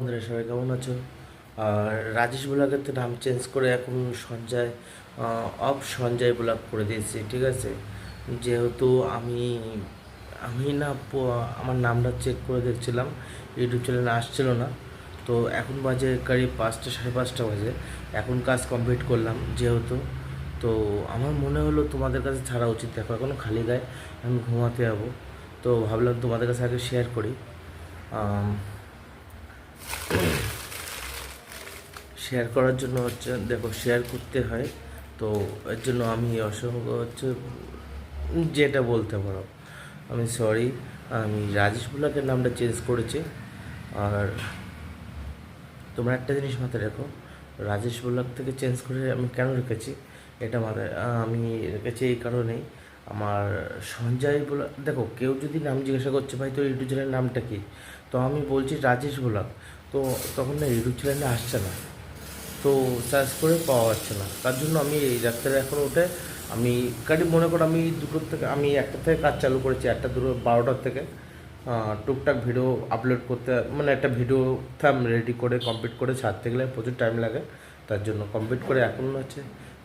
বন্ধুরা সবাই কেমন আছো? আর রাজেশ ব্লগের তো নাম চেঞ্জ করে এখন সঞ্জয় অফ সঞ্জয় ব্লগ করে দিয়েছি, ঠিক আছে। যেহেতু আমি আমি না আমার নামটা চেক করে দেখছিলাম, ইউটিউব চ্যানেলে আসছিল না। তো এখন বাজে কারি 5টা 5:30 বাজে। এখন কাজ কমপ্লিট করলাম যেহেতু, তো আমার মনে হলো তোমাদের কাছে ছাড়া উচিত। দেখো এখনও খালি গায়ে আমি ঘুমাতে যাবো, তো ভাবলাম তোমাদের কাছে আগে শেয়ার করি। শেয়ার করার জন্য হচ্ছে, দেখো শেয়ার করতে হয়, তো এর জন্য আমি অসংখ্য হচ্ছে যেটা বলতে পারো আমি সরি। আমি রাজেশ ব্লগের নামটা চেঞ্জ করেছি। আর তোমরা একটা জিনিস মাথায় রেখো, রাজেশ ব্লগ থেকে চেঞ্জ করে আমি কেন রেখেছি এটা মাথায়, আমি রেখেছি এই কারণেই। আমার সঞ্জয় ব্লগ, দেখো কেউ যদি নাম জিজ্ঞাসা করছে ভাই তো ইউটিউব চ্যানেলের নামটা কি, তো আমি বলছি রাজেশ ব্লগ, তো তখন না ইউটিউব চ্যানেলে আসছে না, তো সার্চ করে পাওয়া যাচ্ছে না। তার জন্য আমি এই রাত্রে এখন উঠে আমি কাটি মনে করো আমি দুটোর থেকে, আমি একটা থেকে কাজ চালু করেছি, একটা দুটো 12টার থেকে টুকটাক ভিডিও আপলোড করতে, মানে একটা ভিডিও থাম রেডি করে কমপ্লিট করে ছাড়তে গেলে প্রচুর টাইম লাগে। তার জন্য কমপ্লিট করে এখন হচ্ছে,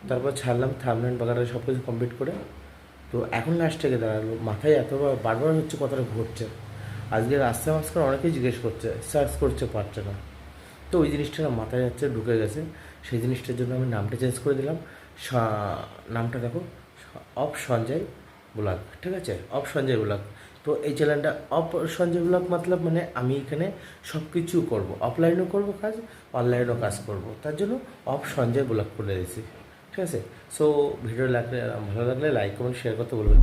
তারপর ছাড়লাম থামলেন বাগারে সব কিছু কমপ্লিট করে। তো এখন লাস্টে গিয়ে দাঁড়ালো, মাথায় এতবার বারবার হচ্ছে কথাটা ঘুরছে। আজকে রাস্তায় মাঝখানে অনেকেই জিজ্ঞেস করছে, সার্চ করছে, পারছে না। তো ওই জিনিসটা না মাথায় যাচ্ছে, ঢুকে গেছে। সেই জিনিসটার জন্য আমি নামটা চেঞ্জ করে দিলাম। নামটা দেখো, অফ সঞ্জয় ব্লগ, ঠিক আছে, অফ সঞ্জয় ব্লগ। তো এই চ্যানেলটা অফ সঞ্জয় ব্লগ মতলব মানে আমি এখানে সব কিছু করবো, অফলাইনও করবো কাজ, অনলাইনও কাজ করব, তার জন্য অফ সঞ্জয় ব্লগ করে দিয়েছি, ঠিক আছে। সো ভিডিও লাগলে, ভালো লাগলে লাইক কমেন্ট শেয়ার করতে বলবেন।